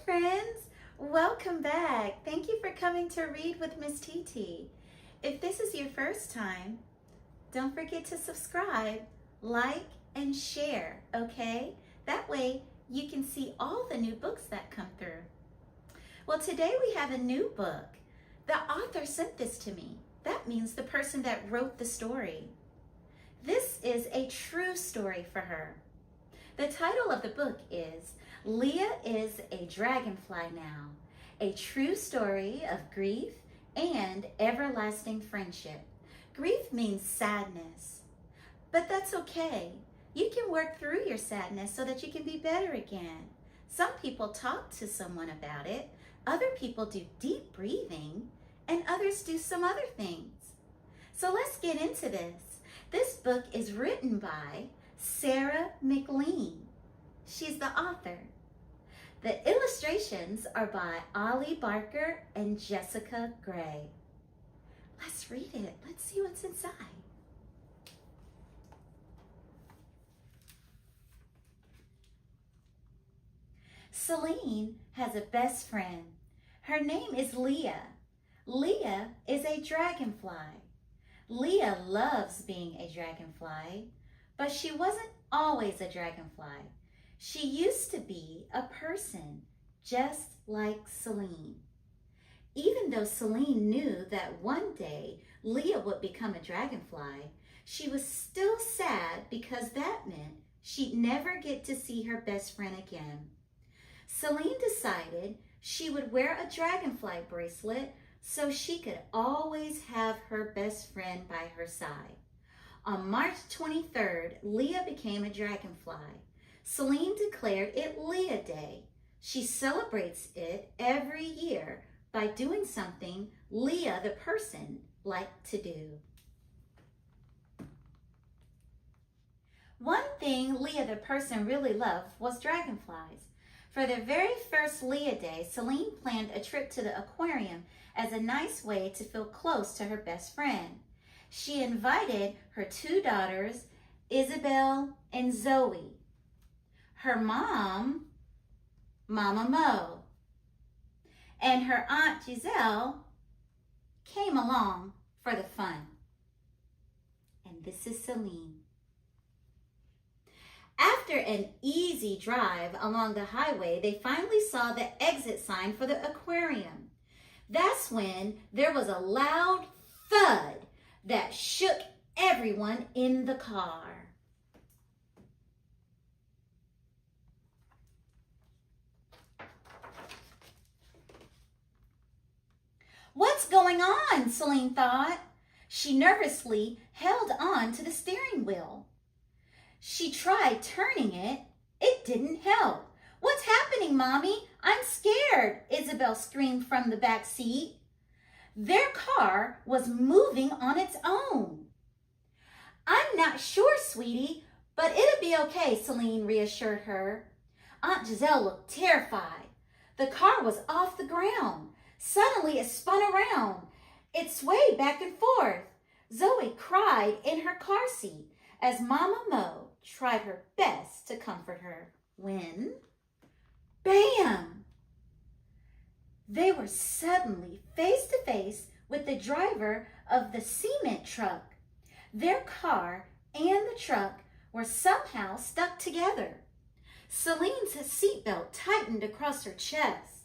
friends. Welcome back. Thank you for coming to Read with Miss Teetee. If this is your first time, don't forget to subscribe, like, and share, okay? That way you can see all the new books that come through. Well, today we have a new book. The author sent this to me. That means the person that wrote the story. This is a true story for her. The title of the book is Leah is a Dragonfly Now, a true story of grief and everlasting friendship. Grief means sadness, but that's okay. You can work through your sadness so that you can be better again. Some people talk to someone about it, other people do deep breathing, and others do some other things. So let's get into this. This book is written by Sarah McLean. She's the author. The illustrations are by Ollie Barker and Jessica Gray. Let's read it. Let's see what's inside. Celine has a best friend. Her name is Leah. Leah is a dragonfly. Leah loves being a dragonfly, but she wasn't always a dragonfly. She used to be a person, just like Celine. Even though Celine knew that one day Leah would become a dragonfly, she was still sad because that meant she'd never get to see her best friend again. Celine decided she would wear a dragonfly bracelet so she could always have her best friend by her side. On March 23rd, Leah became a dragonfly. Celine declared it Leah Day. She celebrates it every year by doing something Leah the person liked to do. One thing Leah the person really loved was dragonflies. For the very first Leah Day, Celine planned a trip to the aquarium as a nice way to feel close to her best friend. She invited her two daughters, Isabel and Zoe, her mom, Mama Mo, and her Aunt Giselle came along for the fun. And this is Celine. After an easy drive along the highway, they finally saw the exit sign for the aquarium. That's when there was a loud thud that shook everyone in the car. What's going on? Celine thought. She nervously held on to the steering wheel. She tried turning it. It didn't help. What's happening, Mommy? I'm scared, Isabel screamed from the back seat. Their car was moving on its own. I'm not sure, sweetie, but it'll be okay, Celine reassured her. Aunt Giselle looked terrified. The car was off the ground. Suddenly it spun around. It swayed back and forth. Zoe cried in her car seat as Mama Mo tried her best to comfort her when, bam! They were suddenly face to face with the driver of the cement truck. Their car and the truck were somehow stuck together. Celine's seatbelt tightened across her chest.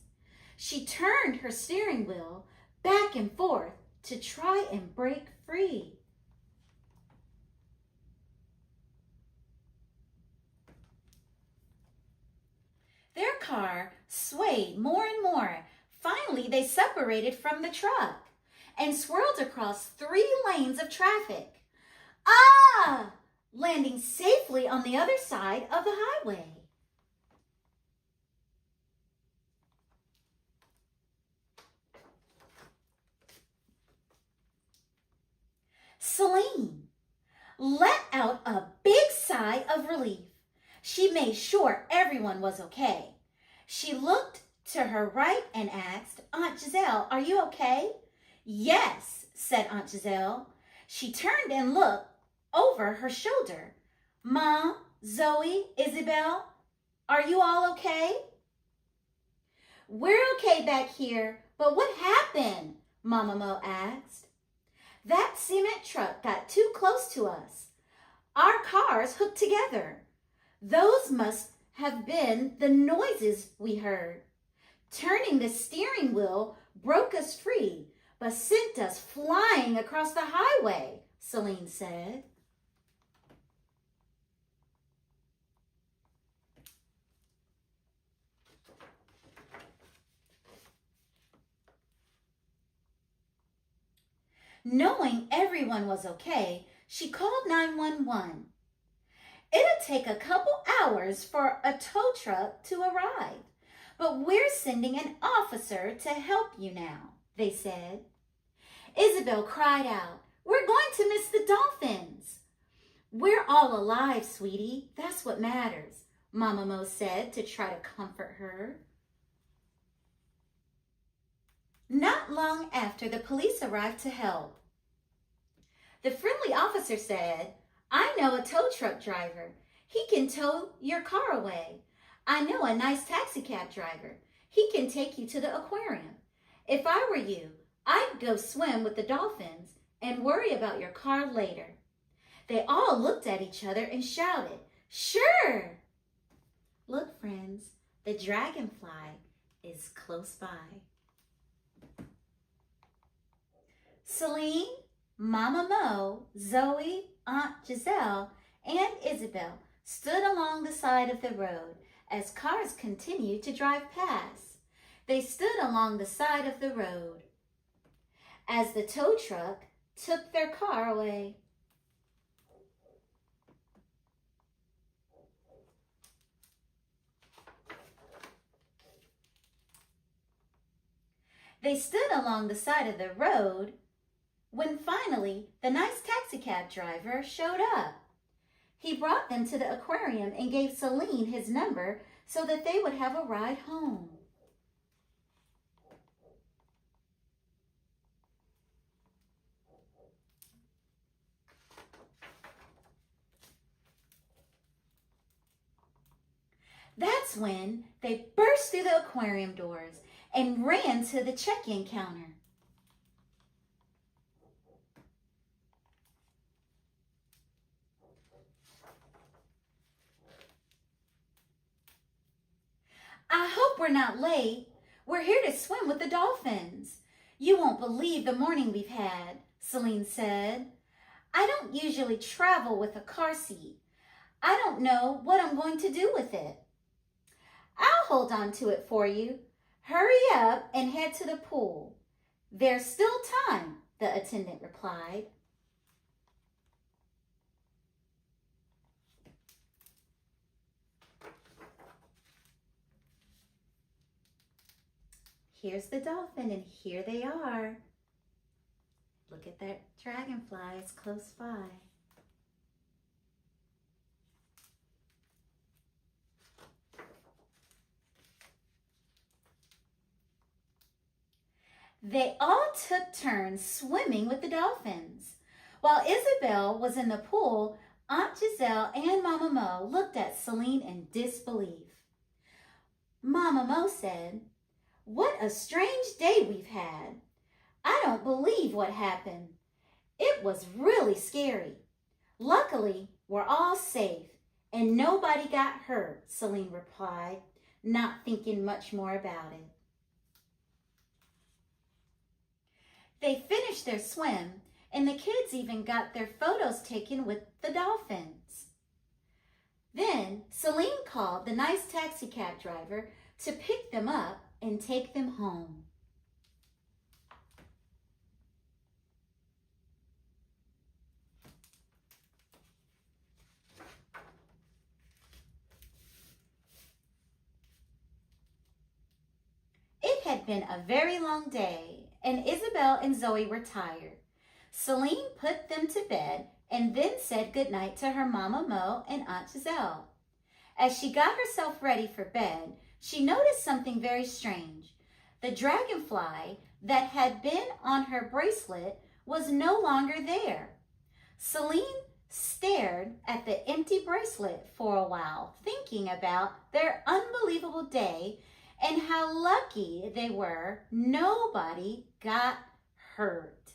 She turned her steering wheel back and forth to try and break free. Their car swayed more and more. Finally, they separated from the truck and swirled across 3 lanes of traffic. Ah! Landing safely on the other side of the highway. Celine let out a big sigh of relief. She made sure everyone was okay. She looked to her right and asked, Aunt Giselle, are you okay? Yes, said Aunt Giselle. She turned and looked over her shoulder. Mom, Zoe, Isabel, are you all okay? We're okay back here, but what happened? Mama Mo asked. That cement truck got too close to us. Our cars hooked together. Those must have been the noises we heard. Turning the steering wheel broke us free, but sent us flying across the highway, Celine said. Knowing everyone was okay, she called 911. It'll take a couple hours for a tow truck to arrive, but we're sending an officer to help you now, they said. Isabel cried out, "We're going to miss the dolphins." "We're all alive, sweetie. That's what matters," Mama Mo said to try to comfort her. Not long after, the police arrived to help. The friendly officer said, "I know a tow truck driver. He can tow your car away. I know a nice taxi cab driver. He can take you to the aquarium. If I were you, I'd go swim with the dolphins and worry about your car later." They all looked at each other and shouted, "Sure!" Look, friends, the dragonfly is close by. Celine, Mama Mo, Zoe, Aunt Giselle, and Isabel stood along the side of the road as cars continued to drive past. They stood along the side of the road as the tow truck took their car away. They stood along the side of the road when finally the nice taxi cab driver showed up. He brought them to the aquarium and gave Celine his number so that they would have a ride home. That's when they burst through the aquarium doors and ran to the check-in counter. "I hope we're not late. We're here to swim with the dolphins. You won't believe the morning we've had," Celine said. "I don't usually travel with a car seat. I don't know what I'm going to do with it." "I'll hold on to it for you. Hurry up and head to the pool. There's still time," the attendant replied. Here's the dolphin, and here they are. Look at that dragonfly, it's close by. They all took turns swimming with the dolphins. While Isabel was in the pool, Aunt Giselle and Mama Mo looked at Celine in disbelief. Mama Mo said, "What a strange day we've had. I don't believe what happened. It was really scary. Luckily, we're all safe and nobody got hurt," Celine replied, not thinking much more about it. They finished their swim, and the kids even got their photos taken with the dolphins. Then Celine called the nice taxi cab driver to pick them up and take them home. It had been a very long day, and Isabel and Zoe were tired. Celine put them to bed and then said goodnight to her Mama Mo and Aunt Giselle. As she got herself ready for bed, she noticed something very strange. The dragonfly that had been on her bracelet was no longer there. Celine stared at the empty bracelet for a while, thinking about their unbelievable day and how lucky they were nobody got hurt.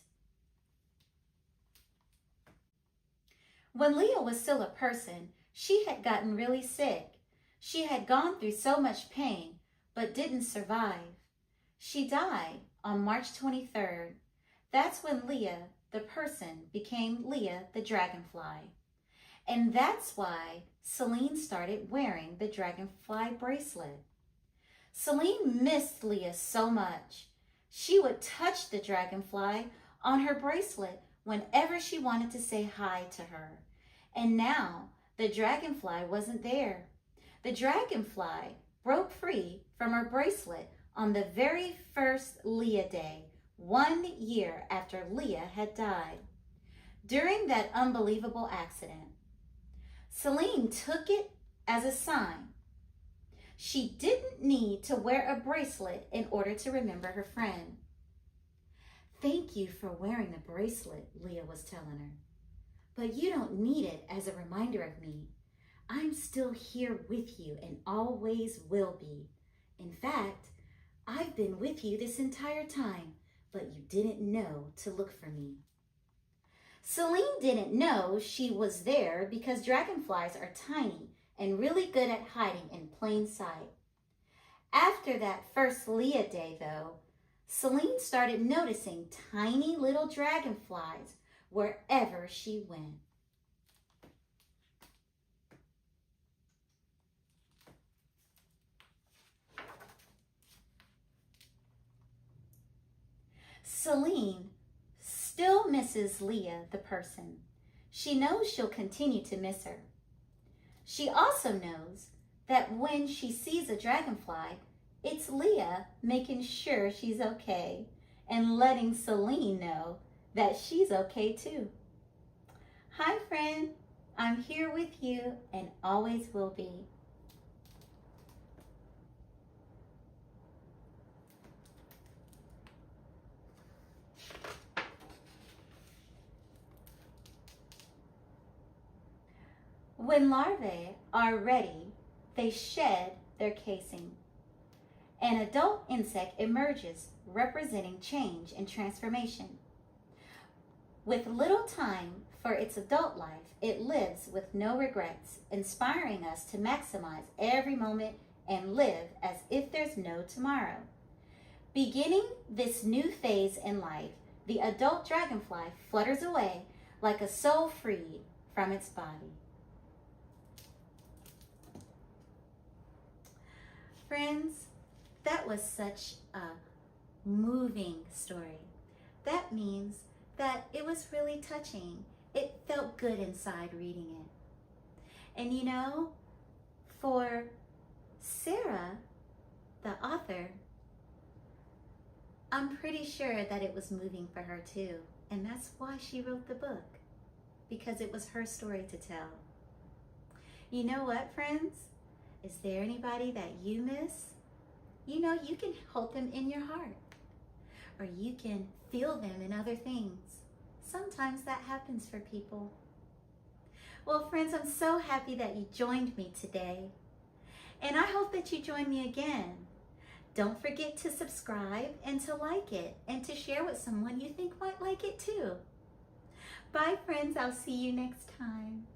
When Leah was still a person, she had gotten really sick. She had gone through so much pain, but didn't survive. She died on March 23rd. That's when Leah, the person, became Leah the Dragonfly. And that's why Celine started wearing the Dragonfly bracelet. Celine missed Leah so much. She would touch the Dragonfly on her bracelet whenever she wanted to say hi to her. And now the Dragonfly wasn't there. The Dragonfly broke free from her bracelet on the very first Leah Day, 1 year after Leah had died. During that unbelievable accident, Celine took it as a sign. She didn't need to wear a bracelet in order to remember her friend. "Thank you for wearing the bracelet," Leah was telling her. "But you don't need it as a reminder of me. I'm still here with you and always will be. In fact, I've been with you this entire time, but you didn't know to look for me." Celine didn't know she was there because dragonflies are tiny and really good at hiding in plain sight. After that first Leah Day, though, Celine started noticing tiny little dragonflies wherever she went. Celine still misses Leah, the person. She knows she'll continue to miss her. She also knows that when she sees a dragonfly, it's Leah making sure she's okay and letting Celine know that she's okay too. Hi friend, I'm here with you and always will be. When larvae are ready, they shed their casing. An adult insect emerges, representing change and transformation. With little time for its adult life, it lives with no regrets, inspiring us to maximize every moment and live as if there's no tomorrow. Beginning this new phase in life, the adult dragonfly flutters away like a soul freed from its body. Friends, that was such a moving story. That means that it was really touching. It felt good inside reading it. And you know, for Sarah, the author, I'm pretty sure that it was moving for her too. And that's why she wrote the book, because it was her story to tell. You know what, friends? Is there anybody that you miss? You know, you can hold them in your heart, or you can feel them in other things. Sometimes that happens for people. Well, friends, I'm so happy that you joined me today, and I hope that you join me again. Don't forget to subscribe and to like it and to share with someone you think might like it too. Bye, friends. I'll see you next time.